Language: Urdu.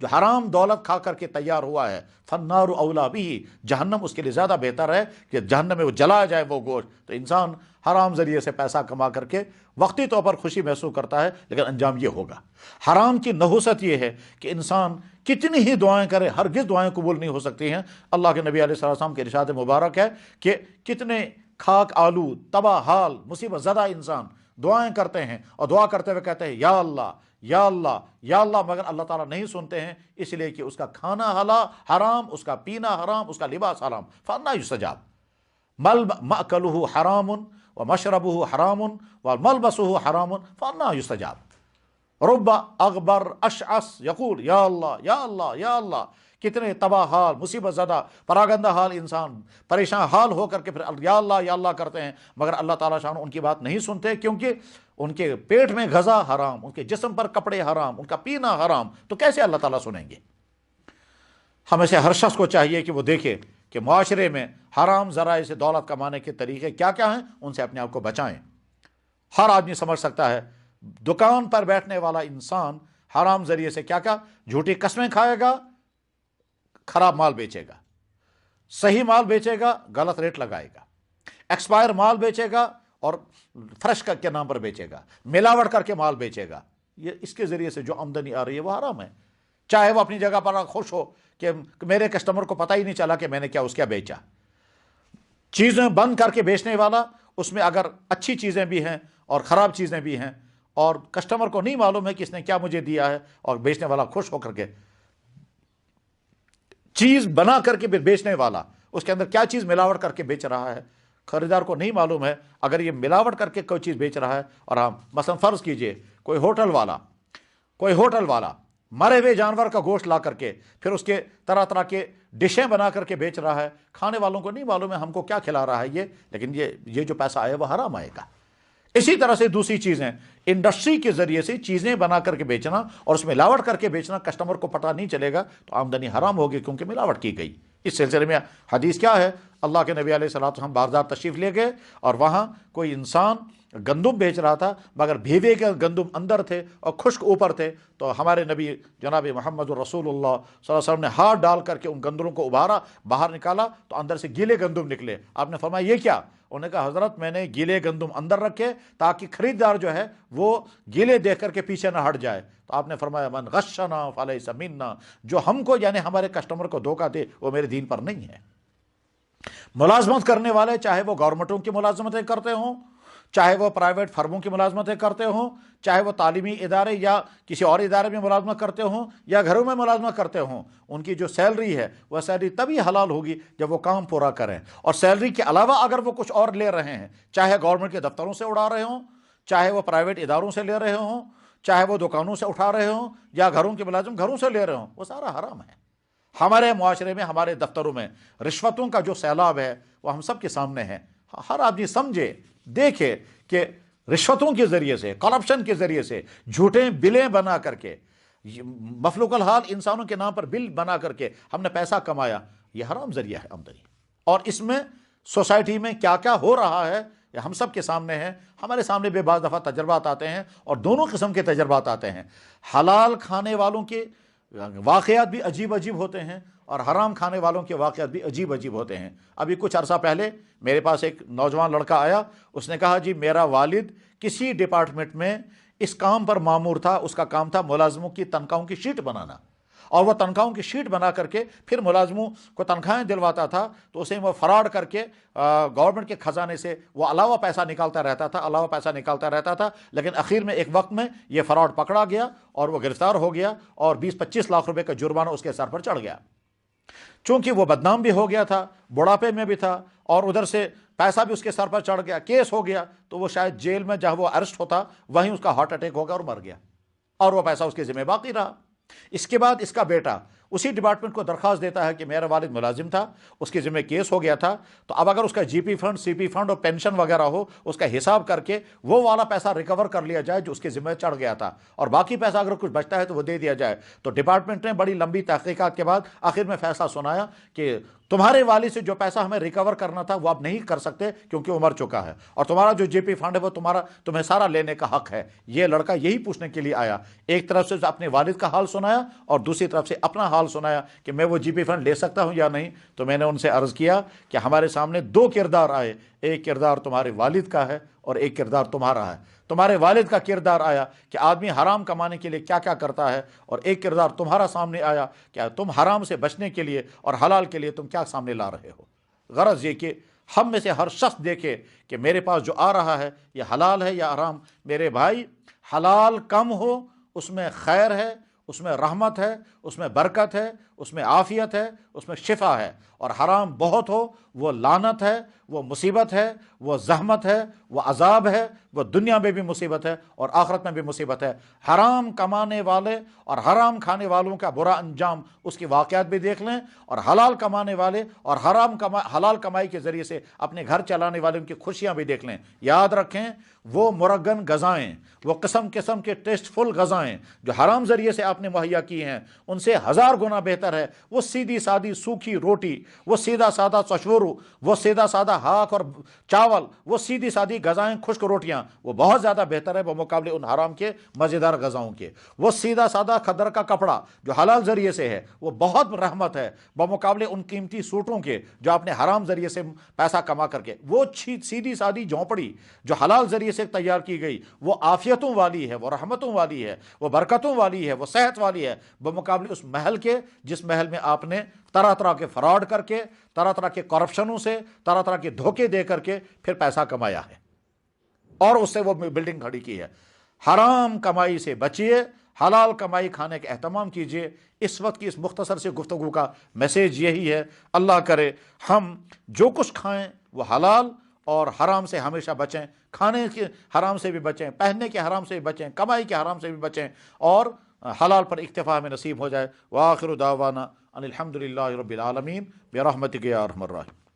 جو حرام دولت کھا کر کے تیار ہوا ہے، فالنار اولا بھی، جہنم اس کے لیے زیادہ بہتر ہے کہ جہنم میں وہ جلایا جائے وہ گوشت۔ تو انسان حرام ذریعے سے پیسہ کما کر کے وقتی طور پر خوشی محسوس کرتا ہے، لیکن انجام یہ ہوگا۔ حرام کی نحوست یہ ہے کہ انسان کتنی ہی دعائیں کرے، ہرگز دعائیں قبول نہیں ہو سکتی ہیں۔ اللہ کے نبی علیہ السلام کے ارشاد مبارک ہے کہ کتنے خاک آلود، تباہ حال، مصیبت زدہ انسان دعائیں کرتے ہیں اور دعا کرتے ہوئے کہتے ہیں یا اللہ یا اللہ یا اللہ، مگر اللہ تعالیٰ نہیں سنتے ہیں، اس لیے کہ اس کا کھانا حرام، اس کا پینا حرام، اس کا لباس حرام۔ فانا یستجاب مأکلہ حرام ومشربہ حرام وملبسہ حرام فانا یستجاب۔ رب اغبر اشعث یقول یا اللہ یا اللہ یا اللہ، کتنے تباہ حال، مصیبت زدہ، پراگندہ حال انسان پریشان حال ہو کر کے پھر یا اللہ کرتے ہیں، مگر اللہ تعالیٰ شان ان کی بات نہیں سنتے، کیونکہ ان کے پیٹ میں غذا حرام، ان کے جسم پر کپڑے حرام، ان کا پینا حرام، تو کیسے اللہ تعالیٰ سنیں گے؟ ہمیں سے ہر شخص کو چاہیے کہ وہ دیکھے کہ معاشرے میں حرام ذرائع سے دولت کمانے کے طریقے کیا کیا ہیں، ان سے اپنے آپ کو بچائیں۔ ہر آدمی سمجھ سکتا ہے، دکان پر بیٹھنے والا انسان حرام ذریعے سے کیا کیا جھوٹی قسمیں کھائے گا، خراب مال بیچے گا، صحیح مال بیچے گا، غلط ریٹ لگائے گا، ایکسپائر مال بیچے گا اور فریش کے نام پر بیچے گا، ملاوٹ کر کے مال بیچے گا۔ یہ اس کے ذریعے سے جو آمدنی آ رہی ہے وہ حرام ہے، چاہے وہ اپنی جگہ پر خوش ہو کہ میرے کسٹمر کو پتہ ہی نہیں چلا کہ میں نے کیا اس کیا بیچا۔ چیزیں بند کر کے بیچنے والا، اس میں اگر اچھی چیزیں بھی ہیں اور خراب چیزیں بھی ہیں، اور کسٹمر کو نہیں معلوم ہے کہ اس نے کیا مجھے دیا ہے، اور بیچنے والا خوش ہو کر کے چیز بنا کر کے بیچنے والا اس کے اندر کیا چیز ملاوٹ کر کے بیچ رہا ہے، خریدار کو نہیں معلوم ہے۔ اگر یہ ملاوٹ کر کے کوئی چیز بیچ رہا ہے، اور ہم مثلا فرض کیجئے کوئی ہوٹل والا مرے ہوئے جانور کا گوشت لا کر کے پھر اس کے طرح طرح کے ڈشیں بنا کر کے بیچ رہا ہے، کھانے والوں کو نہیں معلوم ہے ہم کو کیا کھلا رہا ہے یہ، لیکن یہ جو پیسہ آئے وہ حرام آئے گا۔ اسی طرح سے دوسری چیزیں انڈسٹری کے ذریعے سے چیزیں بنا کر کے بیچنا اور اس میں ملاوٹ کر کے بیچنا، کسٹمر کو پتہ نہیں چلے گا تو آمدنی حرام ہوگی، کیونکہ ملاوٹ کی گئی۔ اس سلسلے میں حدیث کیا ہے؟ اللہ کے نبی علیہ الصلوۃ والسلام بازار تشریف لے گئے اور وہاں کوئی انسان گندم بیچ رہا تھا، مگر بھیوے کے گندم اندر تھے اور خشک اوپر تھے، تو ہمارے نبی جناب محمد رسول اللہ صلی اللہ علیہ وسلم نے ہاتھ ڈال کر کے ان گندموں کو ابھارا، باہر نکالا تو اندر سے گیلے گندم نکلے۔ آپ نے فرمایا یہ کیا؟ انہوں نے کہا حضرت میں نے گیلے گندم اندر رکھے تاکہ خریدار جو ہے وہ گیلے دیکھ کر کے پیچھے نہ ہٹ جائے۔ تو آپ نے فرمایا من غشنا فلیس منا، جو ہم کو یعنی ہمارے کسٹمر کو دھوکہ دے وہ میرے دین پر نہیں ہے۔ ملازمت کرنے والے، چاہے وہ گورنمنٹوں کی ملازمتیں کرتے ہوں، چاہے وہ پرائیویٹ فرموں کی ملازمتیں کرتے ہوں، چاہے وہ تعلیمی ادارے یا کسی اور ادارے میں ملازمت کرتے ہوں یا گھروں میں ملازمت کرتے ہوں، ان کی جو سیلری ہے وہ سیلری تبھی حلال ہوگی جب وہ کام پورا کریں، اور سیلری کے علاوہ اگر وہ کچھ اور لے رہے ہیں، چاہے گورنمنٹ کے دفتروں سے اڑا رہے ہوں، چاہے وہ پرائیویٹ اداروں سے لے رہے ہوں، چاہے وہ دکانوں سے اٹھا رہے ہوں یا گھروں کے ملازم گھروں سے لے رہے ہوں، وہ سارا حرام ہے۔ ہمارے معاشرے میں، ہمارے دفتروں میں رشوتوں کا جو سیلاب ہے وہ ہم سب کے سامنے ہے۔ ہر آدمی سمجھے، دیکھے کہ رشوتوں کے ذریعے سے، کرپشن کے ذریعے سے، جھوٹے بلیں بنا کر کے، مفلوق الحال انسانوں کے نام پر بل بنا کر کے ہم نے پیسہ کمایا، یہ حرام ذریعہ ہے آمدنی۔ اور اس میں سوسائٹی میں کیا کیا ہو رہا ہے یہ ہم سب کے سامنے ہے۔ ہمارے سامنے بھی بعض دفعہ تجربات آتے ہیں، اور دونوں قسم کے تجربات آتے ہیں۔ حلال کھانے والوں کے واقعات بھی عجیب عجیب ہوتے ہیں اور حرام کھانے والوں کے واقعات بھی عجیب عجیب ہوتے ہیں۔ ابھی کچھ عرصہ پہلے میرے پاس ایک نوجوان لڑکا آیا، اس نے کہا جی میرا والد کسی ڈپارٹمنٹ میں اس کام پر مامور تھا، اس کا کام تھا ملازموں کی تنخواہوں کی شیٹ بنانا، اور وہ تنخواہوں کی شیٹ بنا کر کے پھر ملازموں کو تنخواہیں دلواتا تھا، تو اسے وہ فراڈ کر کے گورنمنٹ کے خزانے سے وہ علاوہ پیسہ نکالتا رہتا تھا، لیکن اخیر میں ایک وقت میں یہ فراڈ پکڑا گیا اور وہ گرفتار ہو گیا، اور 20-25 لاکھ روپے کا جرمانہ اس کے سر پر چڑھ گیا۔ چونکہ وہ بدنام بھی ہو گیا تھا، بڑھاپے میں بھی تھا، اور ادھر سے پیسہ بھی اس کے سر پر چڑھ گیا، کیس ہو گیا، تو وہ شاید جیل میں جہاں وہ اریسٹ ہوتا وہیں اس کا ہارٹ اٹیک ہو گیا اور مر گیا، اور وہ پیسہ اس کے ذمہ باقی رہا۔ اس کے بعد اس کا بیٹا اسی ڈپارٹمنٹ کو درخواست دیتا ہے کہ میرا والد ملازم تھا، اس کے ذمہ کیس ہو گیا تھا، تو اب اگر اس کا جی پی فنڈ، سی پی فنڈ اور پینشن وغیرہ ہو، اس کا حساب کر کے وہ والا پیسہ ریکور کر لیا جائے جو اس کے ذمہ چڑھ گیا تھا، اور باقی پیسہ اگر کچھ بچتا ہے تو وہ دے دیا جائے۔ تو ڈپارٹمنٹ نے بڑی لمبی تحقیقات کے بعد آخر میں فیصلہ سنایا کہ تمہارے والد سے جو پیسہ ہمیں ریکور کرنا تھا وہ اب نہیں کر سکتے کیونکہ وہ مر چکا ہے، اور تمہارا جو جے پی فنڈ ہے وہ تمہیں سارا لینے کا حق ہے۔ یہ لڑکا یہی پوچھنے کے لیے آیا، ایک طرف سے اپنے والد کا حال سنایا اور دوسری طرف سے اپنا حال سنایا کہ میں وہ جے پی فنڈ لے سکتا ہوں یا نہیں۔ تو میں نے ان سے عرض کیا کہ ہمارے سامنے دو کردار آئے، ایک کردار تمہارے والد کا ہے اور ایک کردار تمہارا ہے۔ تمہارے والد کا کردار آیا کہ آدمی حرام کمانے کے لیے کیا کیا کرتا ہے، اور ایک کردار تمہارا سامنے آیا کہ تم حرام سے بچنے کے لیے اور حلال کے لیے تم کیا سامنے لا رہے ہو۔ غرض یہ کہ ہم میں سے ہر شخص دیکھے کہ میرے پاس جو آ رہا ہے یہ حلال ہے یا حرام۔ میرے بھائی، حلال کم ہو اس میں خیر ہے، اس میں رحمت ہے، اس میں برکت ہے، اس میں عافیت ہے، اس میں شفا ہے، اور حرام بہت ہو وہ لعنت ہے، وہ مصیبت ہے، وہ زحمت ہے، وہ عذاب ہے، وہ دنیا میں بھی مصیبت ہے اور آخرت میں بھی مصیبت ہے۔ حرام کمانے والے اور حرام کھانے والوں کا برا انجام، اس کی واقعات بھی دیکھ لیں، اور حلال کمانے والے اور حلال کمائی کے ذریعے سے اپنے گھر چلانے والے ان کی خوشیاں بھی دیکھ لیں۔ یاد رکھیں، وہ مرغن غذائیں، وہ قسم قسم کے ٹیسٹ فل غذائیں جو حرام ذریعے سے آپ نے مہیا کی ہیں، ان سے 1000 گنا بہتر ہے وہ سیدھی سادی سوکھی روٹی، وہ سیدھا سادہ چشورو، وہ سیدھا سادہ ہاک اور چاول، وہ سیدھی سادی غذائیں، خشک روٹیاں، وہ بہت زیادہ بہتر ہے بمقابلے ان حرام کے مزیدار غذاؤں کے۔ وہ سیدھا سادہ کھدر کا کپڑا جو حلال ذریعے سے ہے وہ بہت رحمت ہے بمقابلے ان قیمتی سوٹوں کے جو آپ نے حرام ذریعے سے پیسہ کما کر کے۔ وہ سیدھی سادی جھونپڑی جو حلال ذریعے سے تیار کی گئی وہ عافیتوں والی ہے، وہ رحمتوں والی ہے، وہ برکتوں والی ہے، وہ صحت والی ہے، بمقابلے اس محل کے جس محل میں آپ نے طرح طرح کے فراڈ کر کے، طرح طرح کے کرپشنوں سے، طرح طرح کے دھوکے دے کر کے پھر پیسہ کمایا ہے اور اس سے وہ بلڈنگ کھڑی کی ہے۔ حرام کمائی سے بچیے، حلال کمائی کھانے کا اہتمام کیجیے۔ اس وقت کی اس مختصر سی گفتگو کا میسیج یہی ہے، اللہ کرے ہم جو کچھ کھائیں وہ حلال اور حرام سے ہمیشہ بچیں، کھانے کے حرام سے بھی بچیں، پہننے کے حرام سے بھی بچیں، کمائی کے حرام سے بھی بچیں، اور حلال پر اکتفا ہمیں نصیب ہو جائے۔ وآخر دعوانا ان الحمد للہ رب العالمین برحمتک یا ارحم الراحمین۔